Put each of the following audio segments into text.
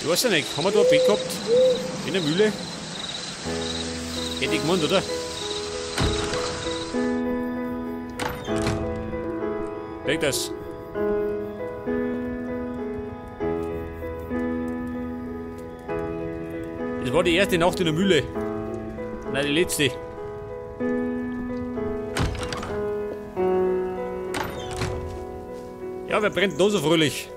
Ich weiß ja nicht, haben wir da ein Bett gehabt? In der Mühle? Hätte ich gemeint, oder? Leg das. Das war die erste Nacht in der Mühle. Nein, die letzte. Ja, wer brennt da so fröhlich?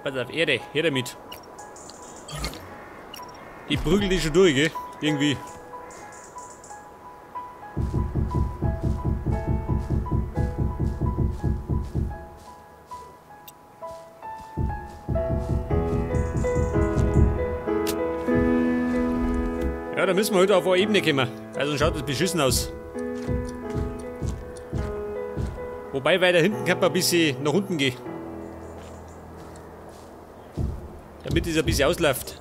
Pass auf, Erde, her damit. Ich prügel die schon durch, gell? Irgendwie. Ja, da müssen wir heute auf eine Ebene kommen. Also schaut das beschissen aus. Wobei weiter hinten kann man ein bisschen nach unten gehen. Damit es ein bisschen ausläuft.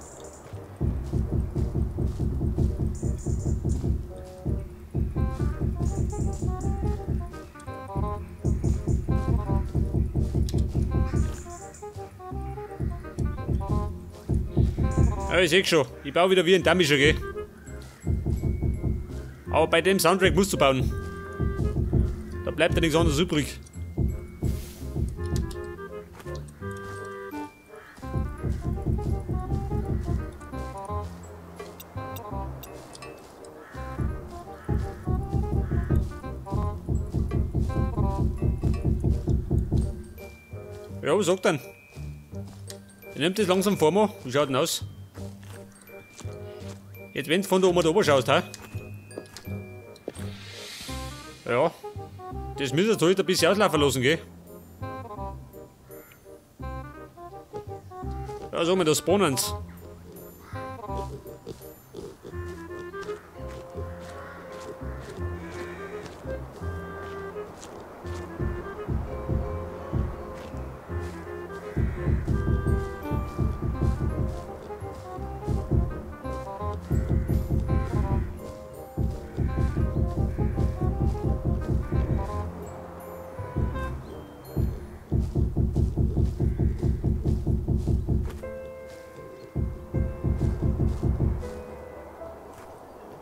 Ja, ich sehe schon. Ich baue wieder wie ein Dummy schon, gell? Aber bei dem Soundtrack musst du bauen. Da bleibt ja nichts anderes übrig. Ja, was sagt denn? Ihr nehmt das langsam vor mir. Wie schaut denn aus? Jetzt wenn du von da oben da oben schaust, ha? Ja. Das müsst ihr jetzt halt ein bisschen auslaufen lassen, gell? Ja, sagen wir das Spawnens.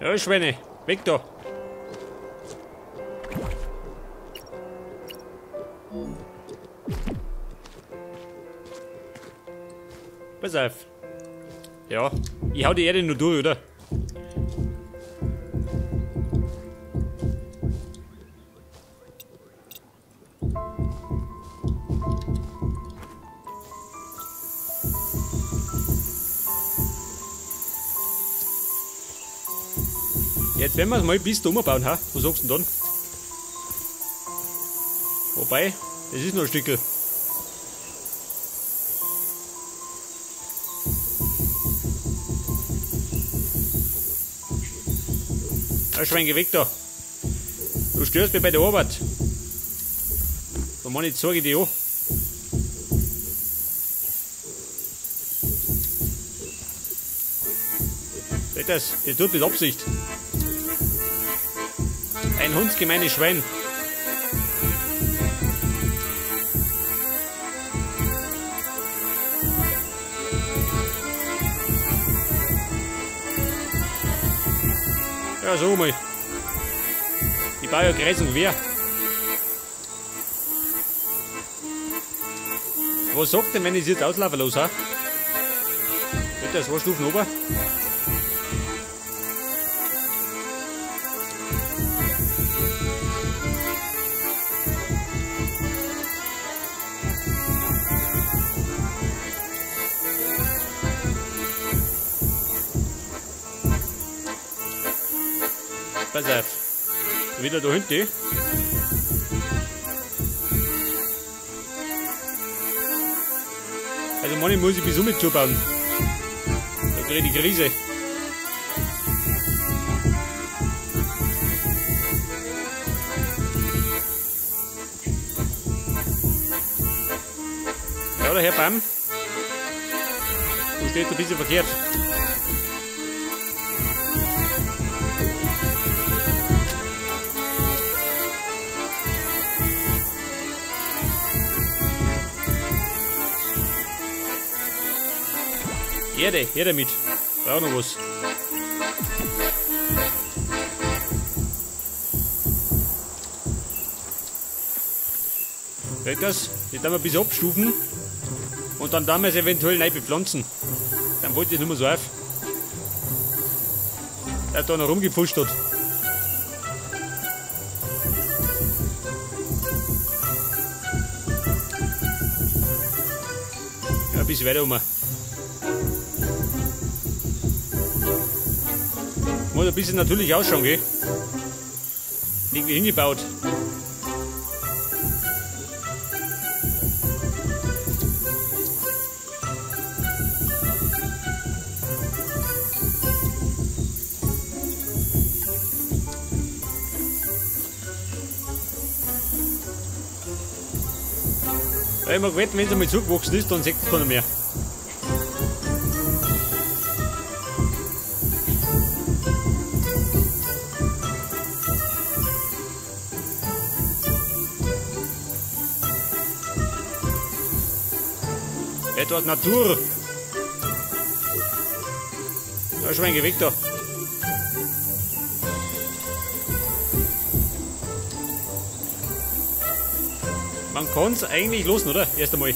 Ja, Schwäne, weg da! Pass auf. Ja, ich hau die Erde nur durch, oder? Jetzt werden wir es mal bis da umbauen, ha? Was sagst du denn dann? Wobei, das ist noch ein Stückel. Ja, Schwein, geh weg da. Du störst mich bei der Arbeit. Da mach ich jetzt Sorge dir an. Seht das? Das tut mit Absicht. Ein hundsgemeines Schwein. Ja, so mal. Ich baue ja kreuz und quer. Was sagt denn, wenn ich es jetzt auslaufen lasse? Wird das 2 Stufen runter? Pass auf. Wieder da hinten. Also manchmal muss ich bis um mit zubauen. Da kriege ich die Krise. Ja, der Herr Baum. Du stehst ein bisschen verkehrt. Erde mit. Braucht noch was. Geht das? Die dann wir ein bisschen abstufen. Und dann wir es eventuell neu bepflanzen. Dann wollte ich nicht mehr so auf. Der da noch rumgepfuscht hat. Ja, ein bisschen weiter um. Muss ein bisschen natürlich ausschauen, gell? Irgendwie hingebaut. Weil ich mir gewählt, wenn es einmal zugewachsen ist, dann sieht es keiner mehr. Etwas Natur. Da ist mein Gewicht da. Man kann es eigentlich losen, oder? Erst einmal.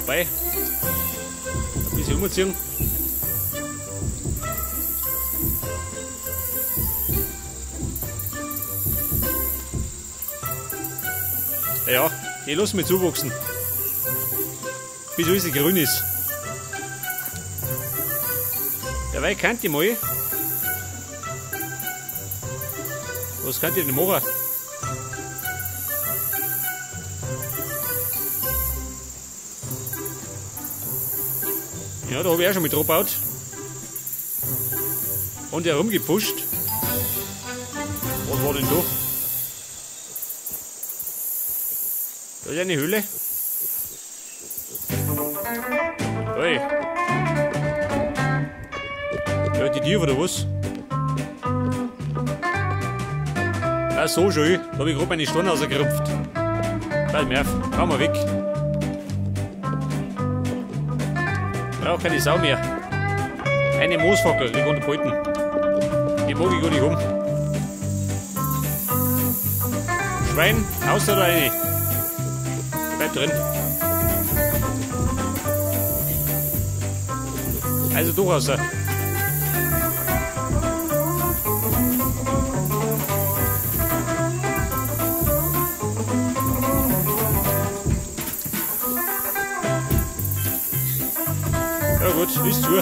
Wobei, ein bisschen umziehen. Ja, die lassen wir zuwachsen. Bis alles grün ist. Dabei kann ich mal. Was kann ich denn machen? Ja, da habe ich auch schon mit drauf gebaut. Und herumgepusht. Was war denn da? Da ist eine Höhle. Ui. Ja, die Tiere oder was? Ah, so schön. Da habe ich gerade meine Steine rausgerupft. Pass mir auf, hau mal weg. Braucht keine Sau mehr. Eine Moosfackel, die kann ich behalten. Die mag ich gar nicht haben. Schwein, außer da eine. Bleib drin. Also durchaus. Ja gut, ist zu.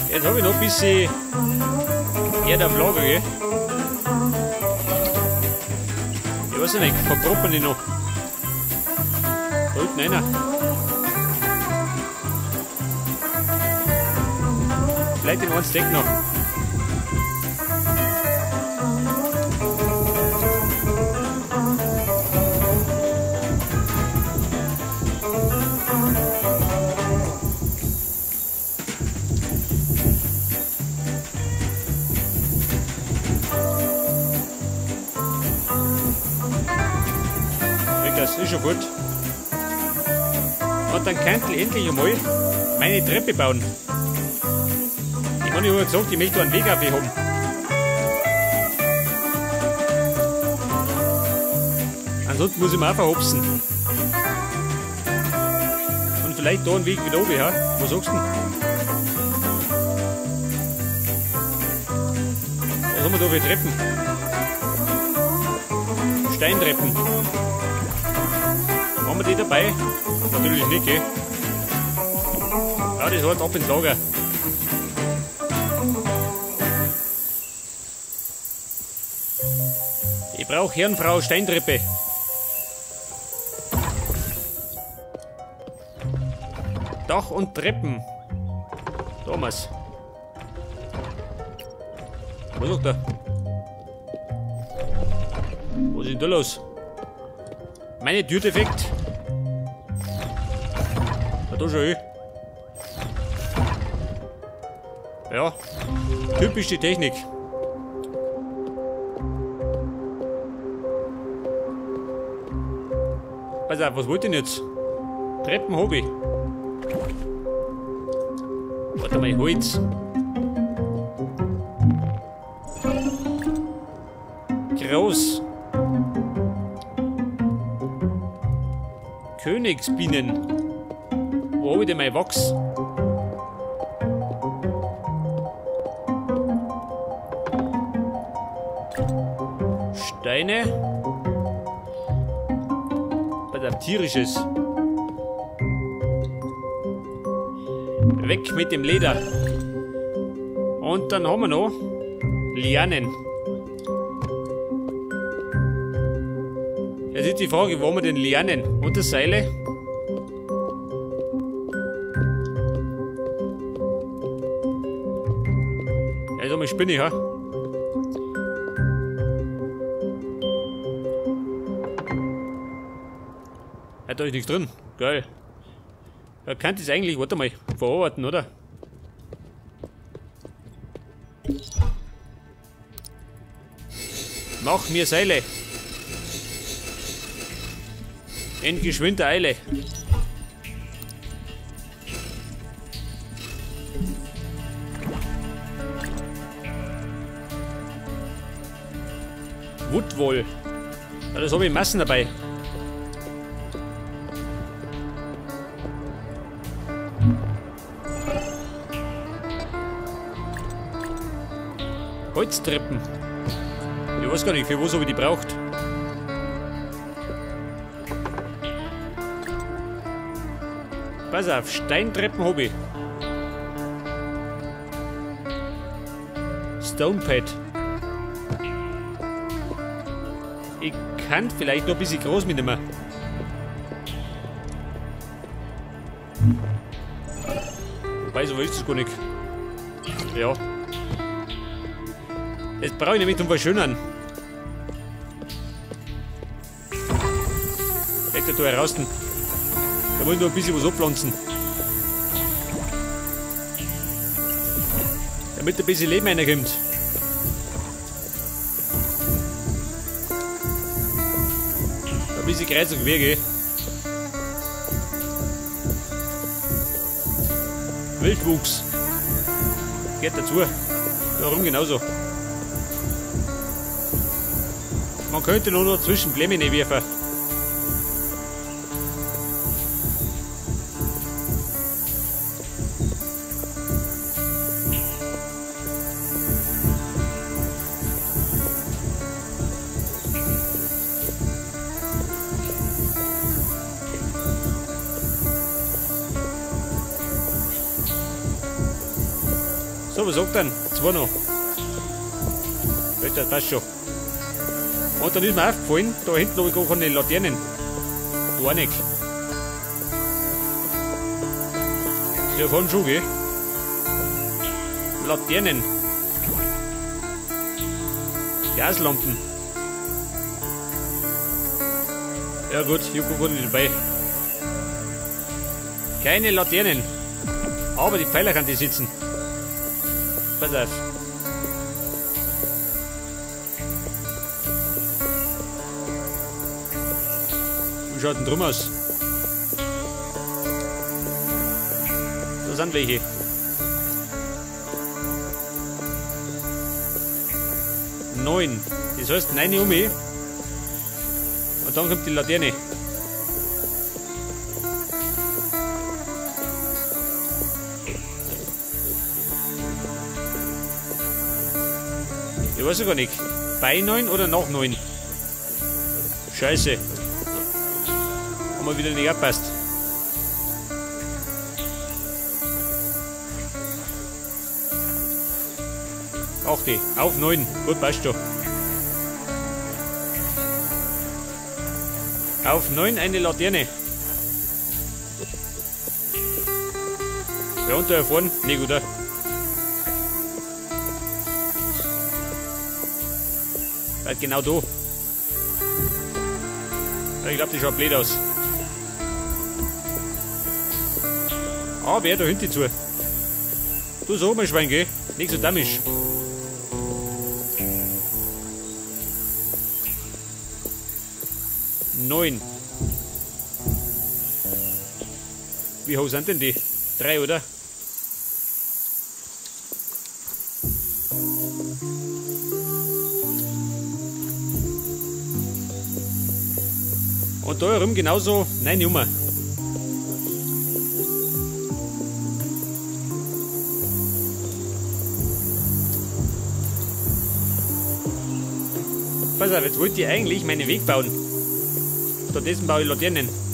Jetzt habe ich noch ein bisschen Erde auf Lager, gell? Ich weiß nicht, verproppen die noch. Da unten einer. Vielleicht in einem Steck noch. Das ist schon gut. Und dann kann ich endlich einmal meine Treppe bauen. Ich habe ja gesagt, ich möchte einen Weg auf haben. Ansonsten muss ich mir auch verhopsen. Und vielleicht da einen Weg wieder oben, ja? Was sagst du denn? Was haben wir da für Treppen? Steintreppen. Haben wir die dabei? Natürlich nicht, gell? Ja, das hat ab ins Lager. Ich brauche Herrenfrau Steintreppe. Dach und Treppen. Thomas. Was sagt er? Was ist denn da los? Meine Tür defekt. Da schon eh. Ja, typisch die Technik. Pass auf, was wollte ich denn jetzt? Treppen hab ich. Warte mal, Holz. Groß. Königsbienen. Wo hab ich denn mein Wachs? Steine. Was auf tierisches. Weg mit dem Leder. Und dann haben wir noch Lianen. Jetzt ist die Frage, wo haben wir denn Lianen? Unter Seile? Also mal Spinne, ha? Da ist nichts drin. Geil. Da kann das eigentlich, warte mal, verarbeiten, oder? Mach mir Seile. In geschwinder Eile. Woodwoll. Ja, das habe ich in Massen dabei. Holztreppen. Ich weiß gar nicht, für was habe ich die braucht. Pass auf, Steintreppen habe ich. Stonepad. Ich kann vielleicht noch ein bisschen groß mitnehmen. Wobei, so ist es gar nicht. Ja. Das brauche ich nämlich zum Verschönern. Weg da heraus. Da muss ich noch ein bisschen was abpflanzen. Damit ein bisschen Leben reinkommt. Ein bisschen Kreuz und Quer, gell? Wildwuchs. Geht dazu. Darum genauso. Man könnte nur noch zwischen Blämme werfen. So, was sagt dann? Zwei noch. Das passt schon. Und dann ist mir aufgefallen, da hinten habe ich gar keine Laternen. Gar nicht. Ja, vorhin schon, gell? Laternen. Gaslampen. Ja gut, ich habe gar nicht dabei. Keine Laternen. Aber die Pfeiler kann die sitzen. Pass auf. Wie schaut denn drum aus? Da sind welche. Neun. Das heißt 9 um mich. Und dann kommt die Laterne. Ich weiß ja gar nicht. Bei 9 oder nach 9? Scheiße. Haben wir wieder nicht abpasst. Auch die. Auf 9. Gut, passt schon. Auf 9 eine Laterne. Ja, und da vorne? Ne, gut. Halt genau da. Ich glaube, die schaut blöd aus. Ah, wer da hinten zu? Du so, mein Schwein, geh. Nicht so dämmisch. Neun. Wie hoch sind denn die? 3, oder? Und da herum genauso 9 Nummer. Pass auf, jetzt wollte ich eigentlich meinen Weg bauen. Stattdessen baue ich Laternen.